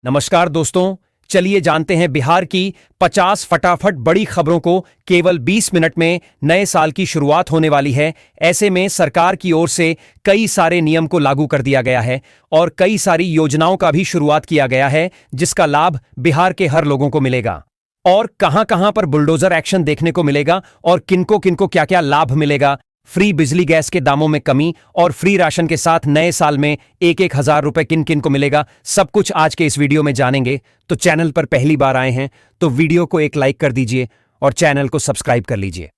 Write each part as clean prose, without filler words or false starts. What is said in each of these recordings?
नमस्कार दोस्तों, चलिए जानते हैं बिहार की 50 फटाफट बड़ी खबरों को। केवल 20 मिनट में नए साल की शुरुआत होने वाली है। ऐसे में सरकार की ओर से कई सारे नियम को लागू कर दिया गया है और कई सारी योजनाओं का भी शुरुआत किया गया है, जिसका लाभ बिहार के हर लोगों को मिलेगा। और कहां-कहां पर बुलडोजर एक्शन देखने को मिलेगा और किनको-किनको क्या-क्या लाभ मिलेगा। फ्री बिजली गैस के दामों में कमी और फ्री राशन के साथ नए साल में 1-1 हजार रुपए किन किन को मिलेगा, सब कुछ आज के इस वीडियो में जानेंगे। तो चैनल पर पहली बार आए हैं तो वीडियो को एक लाइक कर दीजिए और चैनल को सब्सक्राइब कर लीजिए।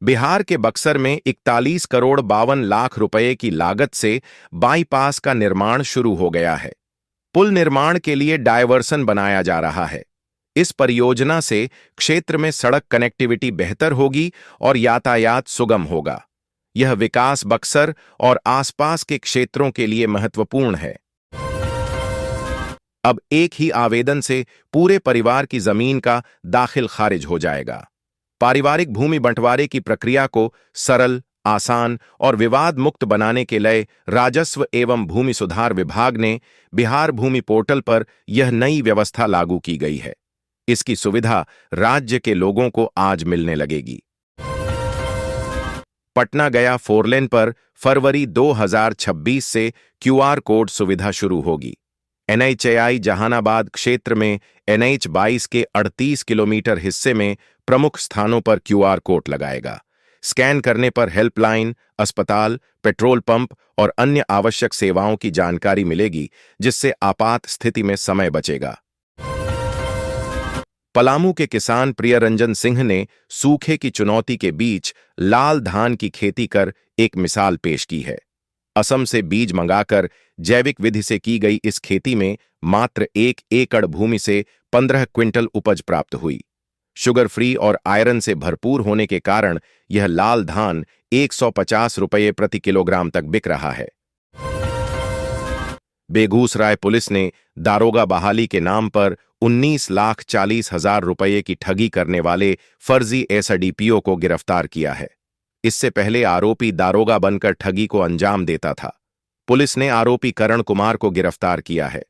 बिहार के बक्सर में 41 करोड़ 52 लाख रुपए की लागत से बाईपास का निर्माण शुरू हो गया है। पुल निर्माण के लिए डायवर्सन बनाया जा रहा है। इस परियोजना से क्षेत्र में सड़क कनेक्टिविटी बेहतर होगी और यातायात सुगम होगा। यह विकास बक्सर और आसपास के क्षेत्रों के लिए महत्वपूर्ण है। अब एक ही आवेदन से पूरे परिवार की जमीन का दाखिल खारिज हो जाएगा। पारिवारिक भूमि बंटवारे की प्रक्रिया को सरल, आसान और विवाद मुक्त बनाने के लिए राजस्व एवं भूमि सुधार विभाग ने बिहार भूमि पोर्टल पर यह नई व्यवस्था लागू की गई है। इसकी सुविधा राज्य के लोगों को आज मिलने लगेगी। पटना गया फोरलेन पर फरवरी 2026 से क्यूआर कोड सुविधा शुरू होगी। NHAI जहानाबाद क्षेत्र में NH 22 के 38 किलोमीटर हिस्से में प्रमुख स्थानों पर क्यूआर कोड लगाएगा। स्कैन करने पर हेल्पलाइन, अस्पताल, पेट्रोल पंप और अन्य आवश्यक सेवाओं की जानकारी मिलेगी, जिससे आपात स्थिति में समय बचेगा। पलामू के किसान प्रियरंजन सिंह ने सूखे की चुनौती के बीच लाल धान की खेती कर एक मिसाल पेश की है। असम से बीज मंगाकर जैविक विधि से की गई इस खेती में मात्र 1 एकड़ भूमि से 15 क्विंटल उपज प्राप्त हुई। शुगर फ्री और आयरन से भरपूर होने के कारण यह लाल धान 150 रुपये प्रति किलोग्राम तक बिक रहा है। बेगूसराय पुलिस ने दारोगा बहाली के नाम पर 19,40,000 रुपये की ठगी करने वाले फर्जी SDPO को गिरफ्तार किया है। इससे पहले आरोपी दारोगा बनकर ठगी को अंजाम देता था। पुलिस ने आरोपी करण कुमार को गिरफ्तार किया है।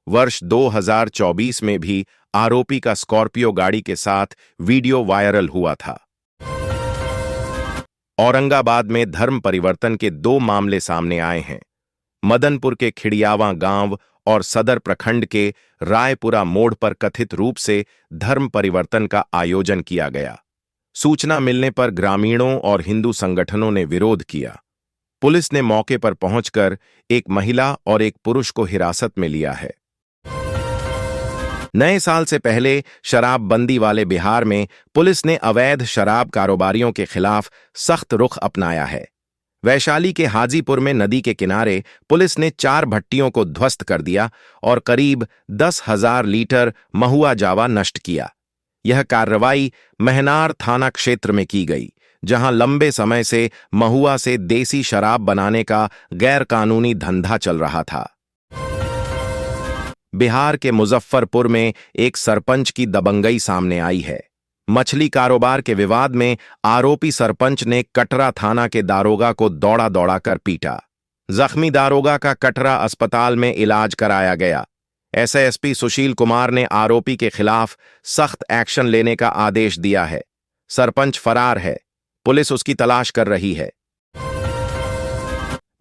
वर्ष 2024 में भी आरोपी का स्कॉर्पियो गाड़ी के साथ वीडियो वायरल हुआ था। औरंगाबाद में धर्म परिवर्तन के 2 मामले सामने आए हैं। मदनपुर के खिड़ियावां गांव और सदर प्रखंड के रायपुरा मोड़ पर कथित रूप से धर्म परिवर्तन का आयोजन किया गया। सूचना मिलने पर ग्रामीणों और हिंदू संगठनों ने विरोध किया। पुलिस ने मौके पर पहुंचकर एक महिला और एक पुरुष को हिरासत में लिया है। नए साल से पहले शराबबंदी वाले बिहार में पुलिस ने अवैध शराब कारोबारियों के खिलाफ सख्त रुख अपनाया है। वैशाली के हाजीपुर में नदी के किनारे पुलिस ने 4 भट्टियों को ध्वस्त कर दिया और करीब 10,000 लीटर महुआ जावा नष्ट किया। यह कार्रवाई महनार थाना क्षेत्र में की गई, जहां लंबे समय से महुआ से देसी शराब बनाने का गैरकानूनी धंधा चल रहा था। बिहार के मुजफ्फरपुर में एक सरपंच की दबंगई सामने आई है। मछली कारोबार के विवाद में आरोपी सरपंच ने कटरा थाना के दारोगा को दौड़ा कर पीटा। जख्मी दारोगा का कटरा अस्पताल में इलाज कराया गया। SASP सुशील कुमार ने आरोपी के खिलाफ सख्त एक्शन लेने का आदेश दिया है। सरपंच फरार है, पुलिस उसकी तलाश कर रही है।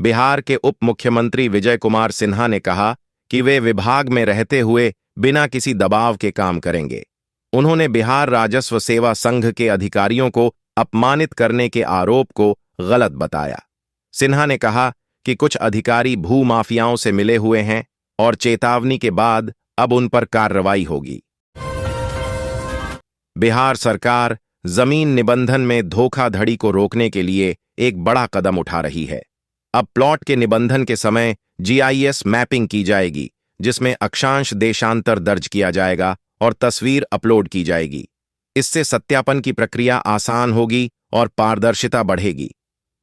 बिहार के उप मुख्यमंत्री विजय कुमार सिन्हा ने कहा कि वे विभाग में रहते हुए बिना किसी दबाव के काम करेंगे। उन्होंने बिहार राजस्व सेवा संघ के अधिकारियों को अपमानित करने के आरोप को गलत बताया। सिन्हा ने कहा कि कुछ अधिकारी भू माफियाओं से मिले हुए हैं और चेतावनी के बाद अब उन पर कार्रवाई होगी। बिहार सरकार जमीन निबंधन में धोखाधड़ी को रोकने के लिए एक बड़ा कदम उठा रही है। अब प्लॉट के निबंधन के समय GIS मैपिंग की जाएगी, जिसमें अक्षांश देशांतर दर्ज किया जाएगा और तस्वीर अपलोड की जाएगी। इससे सत्यापन की प्रक्रिया आसान होगी और पारदर्शिता बढ़ेगी।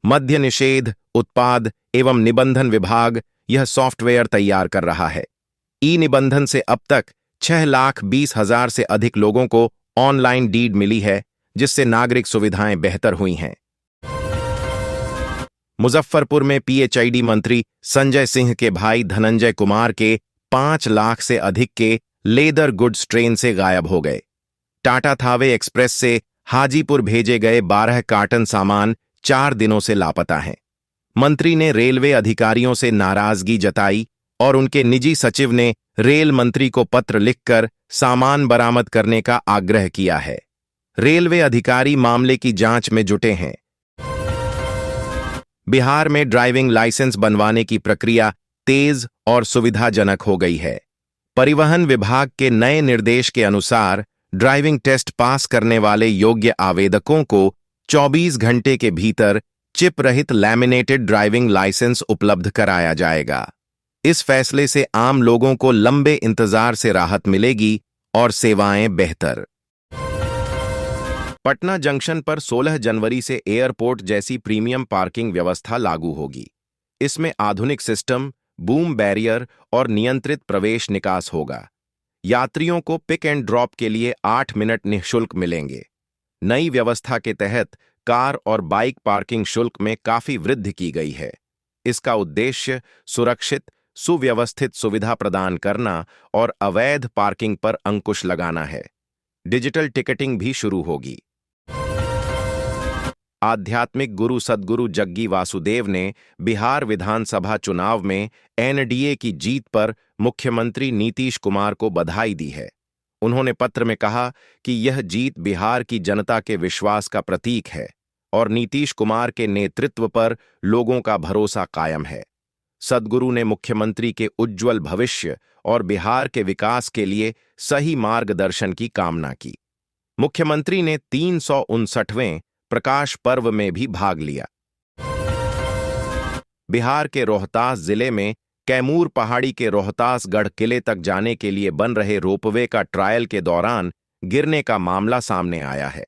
मद्य निषेध, उत्पाद एवं निबंधन विभाग यह सॉफ्टवेयर तैयार कर रहा है। निबंधन से अब तक 6,20,000 से अधिक लोगों को ऑनलाइन डीड मिली है, जिससे नागरिक सुविधाएं बेहतर हुई हैं। मुजफ्फरपुर में PHID मंत्री संजय सिंह के भाई धनंजय कुमार के 5 लाख से अधिक के लेदर गुड्स ट्रेन से गायब हो गए। टाटा थावे एक्सप्रेस से हाजीपुर भेजे गए 12 कार्टन सामान 4 दिनों से लापता हैं। मंत्री ने रेलवे अधिकारियों से नाराजगी जताई और उनके निजी सचिव ने रेल मंत्री को पत्र लिखकर सामान बरामद करने का आग्रह किया है। रेलवे अधिकारी मामले की जांच में जुटे हैं। बिहार में ड्राइविंग लाइसेंस बनवाने की प्रक्रिया तेज और सुविधाजनक हो गई है। परिवहन विभाग के नए निर्देश के अनुसार ड्राइविंग टेस्ट पास करने वाले योग्य आवेदकों को 24 घंटे के भीतर चिप रहित लैमिनेटेड ड्राइविंग लाइसेंस उपलब्ध कराया जाएगा। इस फैसले से आम लोगों को लंबे इंतजार से राहत मिलेगी और सेवाएं बेहतर। पटना जंक्शन पर 16 जनवरी से एयरपोर्ट जैसी प्रीमियम पार्किंग व्यवस्था लागू होगी। इसमें आधुनिक सिस्टम, बूम बैरियर और नियंत्रित प्रवेश निकास होगा। यात्रियों को पिक एंड ड्रॉप के लिए 8 मिनट निःशुल्क मिलेंगे। नई व्यवस्था के तहत कार और बाइक पार्किंग शुल्क में काफी वृद्धि की गई है। इसका उद्देश्य सुरक्षित, सुव्यवस्थित सुविधा प्रदान करना और अवैध पार्किंग पर अंकुश लगाना है। डिजिटल टिकटिंग भी शुरू होगी। आध्यात्मिक गुरु सद्गुरु जग्गी वासुदेव ने बिहार विधानसभा चुनाव में एनडीए की जीत पर मुख्यमंत्री नीतीश कुमार को बधाई दी है। उन्होंने पत्र में कहा कि यह जीत बिहार की जनता के विश्वास का प्रतीक है और नीतीश कुमार के नेतृत्व पर लोगों का भरोसा कायम है। सद्गुरु ने मुख्यमंत्री के उज्ज्वल भविष्य और बिहार के विकास के लिए सही मार्गदर्शन की कामना की। मुख्यमंत्री ने 359वें प्रकाश पर्व में भी भाग लिया। बिहार के रोहतास जिले में कैमूर पहाड़ी के रोहतासगढ़ किले तक जाने के लिए बन रहे रोपवे का ट्रायल के दौरान गिरने का मामला सामने आया है।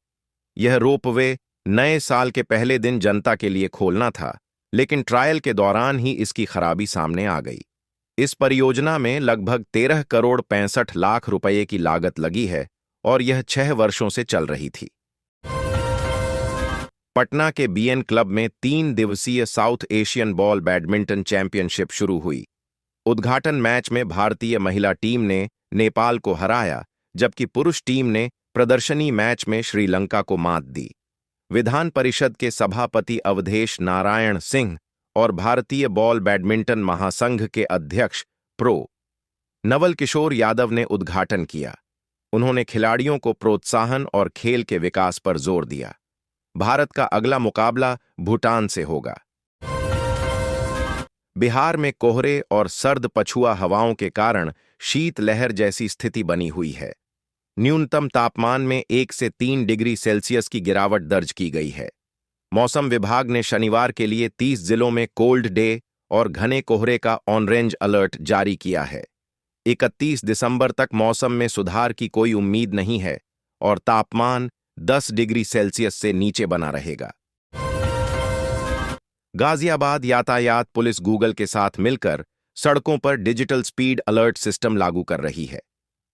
यह रोपवे नए साल के पहले दिन जनता के लिए खोलना था, लेकिन ट्रायल के दौरान ही इसकी खराबी सामने आ गई। इस परियोजना में लगभग 13 करोड़ 65 लाख रुपए की लागत लगी है और यह 6 वर्षों से चल रही थी। पटना के बीएन क्लब में 3 दिवसीय south Asian ball badminton championship शुरू हुई। उद्घाटन मैच में भारतीय महिला टीम ने नेपाल को हराया, जबकि पुरुष टीम ने प्रदर्शनी मैच में श्रीलंका को मात दी। विधान परिषद के सभापति अवधेश नारायण सिंह और भारतीय बॉल बैडमिंटन महासंघ के अध्यक्ष प्रो नवल किशोर यादव ने उद्घाटन किया। उन्होंने खिलाड़ियों को प्रोत्साहन और खेल के विकास पर जोर दिया। भारत का अगला मुकाबला भूटान से होगा। बिहार में कोहरे और सर्द पछुआ हवाओं के कारण शीतलहर जैसी स्थिति बनी हुई है। न्यूनतम तापमान में 1 से 3 डिग्री सेल्सियस की गिरावट दर्ज की गई है। मौसम विभाग ने शनिवार के लिए 30 जिलों में कोल्ड डे और घने कोहरे का ऑरेंज अलर्ट जारी किया है। 31 दिसंबर तक मौसम में सुधार की कोई उम्मीद नहीं है और तापमान 10 डिग्री सेल्सियस से नीचे बना रहेगा। गाजियाबाद यातायात पुलिस गूगल के साथ मिलकर सड़कों पर डिजिटल स्पीड अलर्ट सिस्टम लागू कर रही है।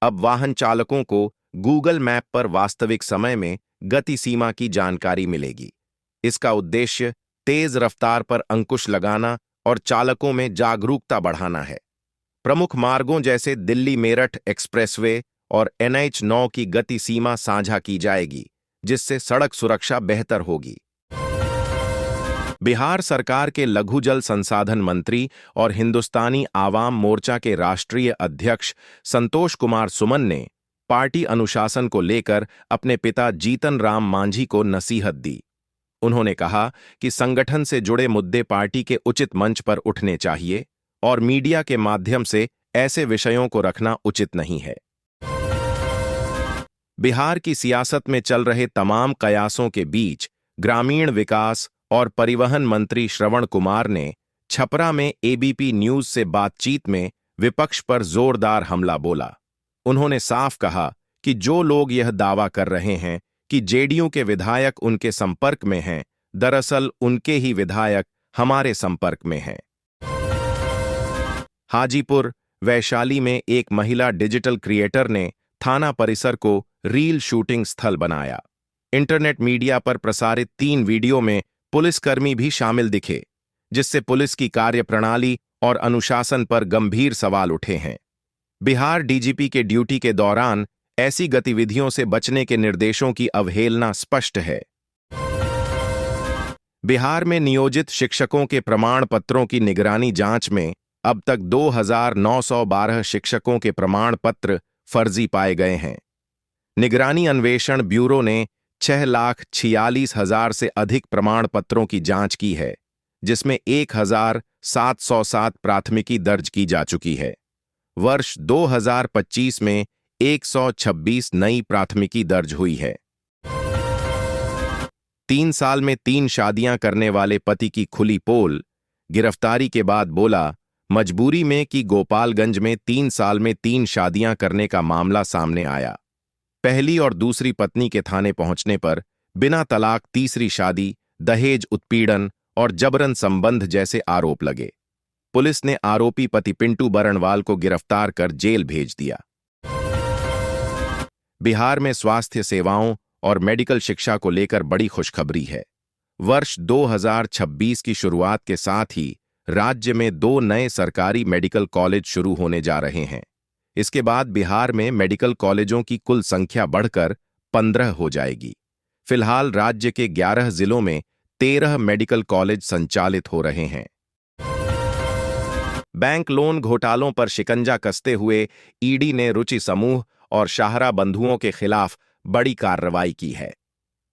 अब वाहन चालकों को गूगल मैप पर वास्तविक समय में गति सीमा की जानकारी मिलेगी। इसका उद्देश्य तेज रफ्तार पर अंकुश लगाना और चालकों में जागरूकता बढ़ाना है। प्रमुख मार्गों जैसे दिल्ली मेरठ एक्सप्रेसवे और NH9 की गति सीमा साझा की जाएगी, जिससे सड़क सुरक्षा बेहतर होगी। बिहार सरकार के लघु जल संसाधन मंत्री और हिंदुस्तानी आवाम मोर्चा के राष्ट्रीय अध्यक्ष संतोष कुमार सुमन ने पार्टी अनुशासन को लेकर अपने पिता जीतन राम मांझी को नसीहत दी। उन्होंने कहा कि संगठन से जुड़े मुद्दे पार्टी के उचित मंच पर उठने चाहिए और मीडिया के माध्यम से ऐसे विषयों को रखना उचित नहीं है। बिहार की सियासत में चल रहे तमाम कयासों के बीच ग्रामीण विकास और परिवहन मंत्री श्रवण कुमार ने छपरा में एबीपी न्यूज से बातचीत में विपक्ष पर जोरदार हमला बोला। उन्होंने साफ कहा कि जो लोग यह दावा कर रहे हैं कि जेडीयू के विधायक उनके संपर्क में हैं, दरअसल उनके ही विधायक हमारे संपर्क में हैं। हाजीपुर वैशाली में एक महिला डिजिटल क्रिएटर ने थाना परिसर को रील शूटिंग स्थल बनाया। इंटरनेट मीडिया पर प्रसारित 3 वीडियो में पुलिसकर्मी भी शामिल दिखे, जिससे पुलिस की कार्यप्रणाली और अनुशासन पर गंभीर सवाल उठे हैं। बिहार डीजीपी के ड्यूटी के दौरान ऐसी गतिविधियों से बचने के निर्देशों की अवहेलना स्पष्ट है। बिहार में नियोजित शिक्षकों के प्रमाण पत्रों की निगरानी जांच में अब तक 2,912 शिक्षकों के प्रमाण पत्र फर्जी पाए गए हैं। निगरानी अन्वेषण ब्यूरो ने 6,46,000 से अधिक प्रमाण पत्रों की जांच की है, जिसमें 1,707 प्राथमिकी दर्ज की जा चुकी है। वर्ष 2025 में 126 नई प्राथमिकी दर्ज हुई है। 3 साल में 3 शादियां करने वाले पति की खुली पोल, गिरफ्तारी के बाद बोला मजबूरी में कि गोपालगंज में 3 साल में 3 शादियां करने का मामला सामने आया। पहली और दूसरी पत्नी के थाने पहुंचने पर बिना तलाक तीसरी शादी, दहेज उत्पीड़न और जबरन संबंध जैसे आरोप लगे। पुलिस ने आरोपी पति पिंटू बरणवाल को गिरफ्तार कर जेल भेज दिया। बिहार में स्वास्थ्य सेवाओं और मेडिकल शिक्षा को लेकर बड़ी खुशखबरी है। वर्ष 2026 की शुरुआत के साथ ही राज्य में 2 नए सरकारी मेडिकल कॉलेज शुरू होने जा रहे हैं। इसके बाद बिहार में मेडिकल कॉलेजों की कुल संख्या बढ़कर 15 हो जाएगी। फिलहाल राज्य के 11 जिलों में 13 मेडिकल कॉलेज संचालित हो रहे हैं। बैंक लोन घोटालों पर शिकंजा कसते हुए ईडी ने रुचि समूह और शाहरा बंधुओं के खिलाफ बड़ी कार्रवाई की है।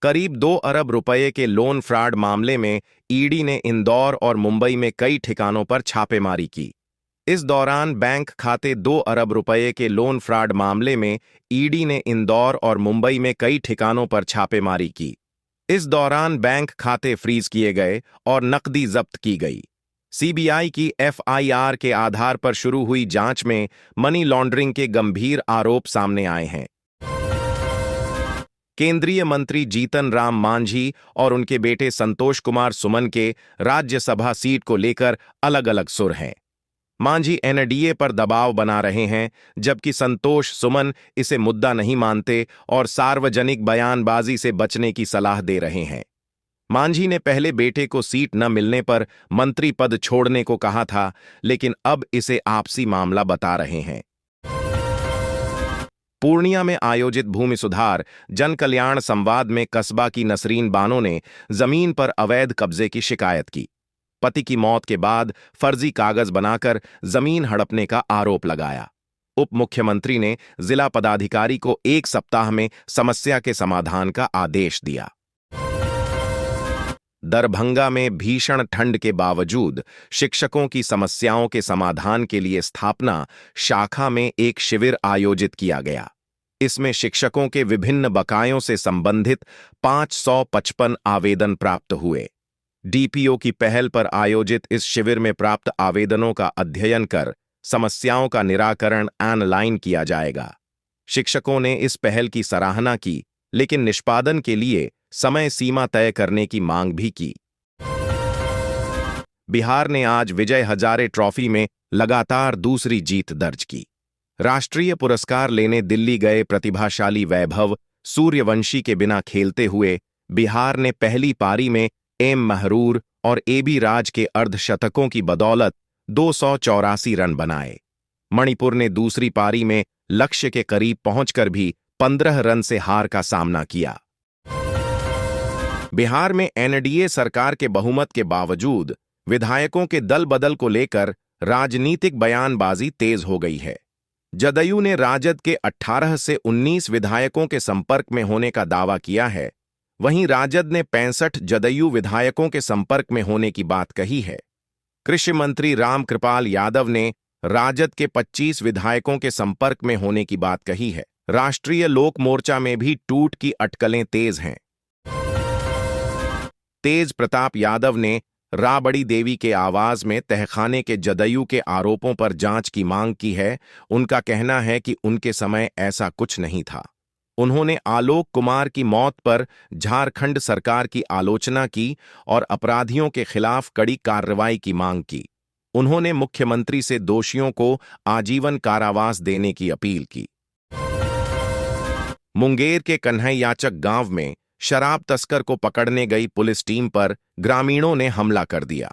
करीब 2 अरब रुपए के लोन फ्रॉड मामले में ईडी ने इंदौर और मुंबई में कई ठिकानों पर छापेमारी की। इस दौरान बैंक खाते 2 अरब रुपए के लोन फ्रॉड मामले में ईडी ने इंदौर और मुंबई में कई ठिकानों पर छापेमारी की। इस दौरान बैंक खाते फ्रीज किए गए और नकदी जब्त की गई। सीबीआई की एफआईआर के आधार पर शुरू हुई जांच में मनी लॉन्ड्रिंग के गंभीर आरोप सामने आए हैं। केंद्रीय मंत्री जीतन राम मांझी और उनके बेटे संतोष कुमार सुमन के राज्यसभा सीट को लेकर अलग अलग सुर हैं। मांझी एनडीए पर दबाव बना रहे हैं, जबकि संतोष सुमन इसे मुद्दा नहीं मानते और सार्वजनिक बयानबाजी से बचने की सलाह दे रहे हैं। मांझी ने पहले बेटे को सीट न मिलने पर मंत्री पद छोड़ने को कहा था, लेकिन अब इसे आपसी मामला बता रहे हैं। पूर्णिया में आयोजित भूमि सुधार जन कल्याण संवाद में कस्बा की नसरीन बानो ने जमीन पर अवैध कब्जे की शिकायत की। पति की मौत के बाद फर्जी कागज बनाकर जमीन हड़पने का आरोप लगाया। उप मुख्यमंत्री ने जिला पदाधिकारी को 1 सप्ताह में समस्या के समाधान का आदेश दिया। दरभंगा में भीषण ठंड के बावजूद शिक्षकों की समस्याओं के समाधान के लिए स्थापना शाखा में एक शिविर आयोजित किया गया। इसमें शिक्षकों के विभिन्न बकायों से संबंधित 555 आवेदन प्राप्त हुए। डीपीओ की पहल पर आयोजित इस शिविर में प्राप्त आवेदनों का अध्ययन कर समस्याओं का निराकरण ऑनलाइन किया जाएगा। शिक्षकों ने इस पहल की सराहना की, लेकिन निष्पादन के लिए समय सीमा तय करने की मांग भी की। बिहार ने आज विजय हजारे ट्रॉफी में लगातार दूसरी जीत दर्ज की। राष्ट्रीय पुरस्कार लेने दिल्ली गए प्रतिभाशाली वैभव सूर्यवंशी के बिना खेलते हुए बिहार ने पहली पारी में एम महरूर और एबी राज के अर्धशतकों की बदौलत 284 रन बनाए। मणिपुर ने दूसरी पारी में लक्ष्य के करीब पहुंचकर भी 15 रन से हार का सामना किया। बिहार में एनडीए सरकार के बहुमत के बावजूद विधायकों के दल बदल को लेकर राजनीतिक बयानबाजी तेज हो गई है। जदयू ने राजद के 18 से 19 विधायकों के संपर्क में होने का दावा किया है, वहीं राजद ने 65 जदयू विधायकों के संपर्क में होने की बात कही है। कृषि मंत्री रामकृपाल यादव ने राजद के 25 विधायकों के संपर्क में होने की बात कही है। राष्ट्रीय लोक मोर्चा में भी टूट की अटकलें तेज हैं। तेज प्रताप यादव ने राबड़ी देवी के आवाज में तहखाने के जदयू के आरोपों पर जांच की मांग की है। उनका कहना है कि उनके समय ऐसा कुछ नहीं था। उन्होंने आलोक कुमार की मौत पर झारखंड सरकार की आलोचना की और अपराधियों के खिलाफ कड़ी कार्रवाई की मांग की। उन्होंने मुख्यमंत्री से दोषियों को आजीवन कारावास देने की अपील की। मुंगेर के कन्हैयाचक गांव में शराब तस्कर को पकड़ने गई पुलिस टीम पर ग्रामीणों ने हमला कर दिया।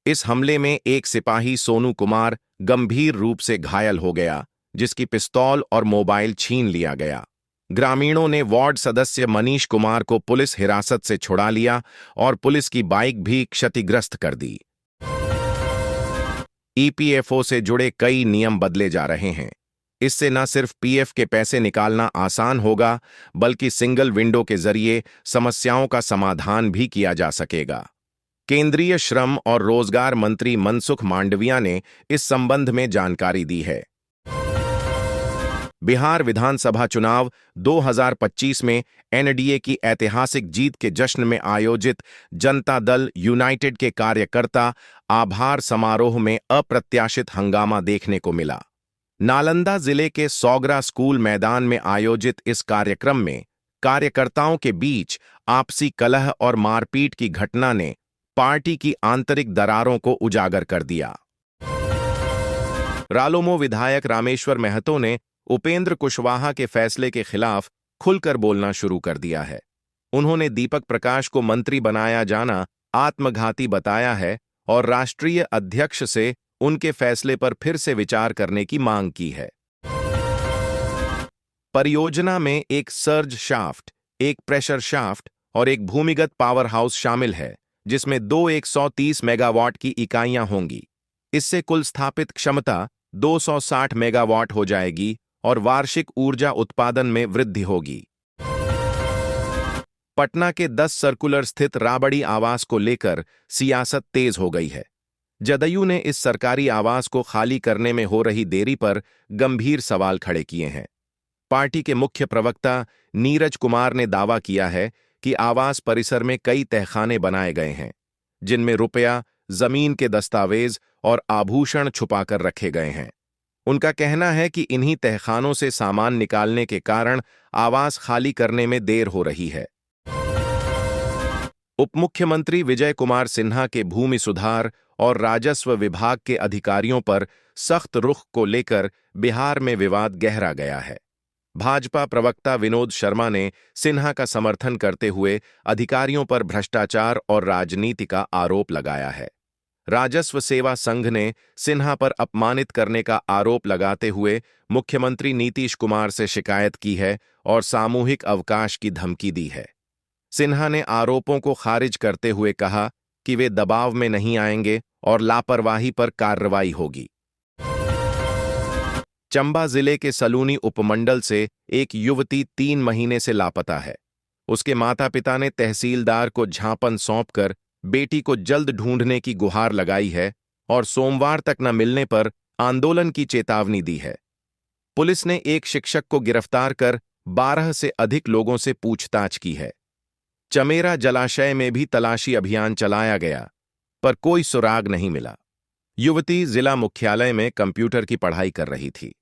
इस हमले में एक सिपाही सोनू कुमार गंभीर रूप से घायल हो गया, जिसकी पिस्तौल और मोबाइल छीन लिया गया। ग्रामीणों ने वार्ड सदस्य मनीष कुमार को पुलिस हिरासत से छुड़ा लिया और पुलिस की बाइक भी क्षतिग्रस्त कर दी। ईपीएफओ से जुड़े कई नियम बदले जा रहे हैं। इससे न सिर्फ पीएफ के पैसे निकालना आसान होगा, बल्कि सिंगल विंडो के जरिए समस्याओं का समाधान भी किया जा सकेगा। केंद्रीय श्रम और रोजगार मंत्री मनसुख मांडविया ने इस संबंध में जानकारी दी है। बिहार विधानसभा चुनाव 2025 में एनडीए की ऐतिहासिक जीत के जश्न में आयोजित जनता दल यूनाइटेड के कार्यकर्ता आभार समारोह में अप्रत्याशित हंगामा देखने को मिला। नालंदा जिले के सौगरा स्कूल मैदान में आयोजित इस कार्यक्रम में कार्यकर्ताओं के बीच आपसी कलह और मारपीट की घटना ने पार्टी की आंतरिक दरारों को उजागर कर दिया। रालोमो विधायक रामेश्वर महतो ने उपेंद्र कुशवाहा के फैसले के खिलाफ खुलकर बोलना शुरू कर दिया है। उन्होंने दीपक प्रकाश को मंत्री बनाया जाना आत्मघाती बताया है और राष्ट्रीय अध्यक्ष से उनके फैसले पर फिर से विचार करने की मांग की है। परियोजना में एक सर्ज शाफ्ट, एक प्रेशर शाफ्ट और एक भूमिगत पावर हाउस शामिल है, जिसमें दो 130 मेगावाट की इकाइयां होंगी। इससे कुल स्थापित क्षमता 260 मेगावाट हो जाएगी और वार्षिक ऊर्जा उत्पादन में वृद्धि होगी। पटना के 10 सर्कुलर स्थित राबड़ी आवास को लेकर सियासत तेज हो गई है। जदयू ने इस सरकारी आवास को खाली करने में हो रही देरी पर गंभीर सवाल खड़े किए हैं। पार्टी के मुख्य प्रवक्ता नीरज कुमार ने दावा किया है कि आवास परिसर में कई तहखाने बनाए गए हैं, जिनमें रुपया, जमीन के दस्तावेज और आभूषण छुपाकर रखे गए हैं। उनका कहना है कि इन्हीं तहखानों से सामान निकालने के कारण आवास खाली करने में देर हो रही है। उपमुख्यमंत्री विजय कुमार सिन्हा के भूमि सुधार और राजस्व विभाग के अधिकारियों पर सख्त रुख को लेकर बिहार में विवाद गहरा गया है। भाजपा प्रवक्ता विनोद शर्मा ने सिन्हा का समर्थन करते हुए अधिकारियों पर भ्रष्टाचार और राजनीति का आरोप लगाया है। राजस्व सेवा संघ ने सिन्हा पर अपमानित करने का आरोप लगाते हुए मुख्यमंत्री नीतीश कुमार से शिकायत की है और सामूहिक अवकाश की धमकी दी है। सिन्हा ने आरोपों को खारिज करते हुए कहा कि वे दबाव में नहीं आएंगे और लापरवाही पर कार्रवाई होगी। चंबा जिले के सलूनी उपमंडल से एक युवती 3 महीने से लापता है। उसके माता पिता ने तहसीलदार को ज्ञापन सौंपकर बेटी को जल्द ढूंढने की गुहार लगाई है और सोमवार तक न मिलने पर आंदोलन की चेतावनी दी है। पुलिस ने एक शिक्षक को गिरफ्तार कर 12 से अधिक लोगों से पूछताछ की है। चमेरा जलाशय में भी तलाशी अभियान चलाया गया, पर कोई सुराग नहीं मिला। युवती जिला मुख्यालय में कंप्यूटर की पढ़ाई कर रही थी।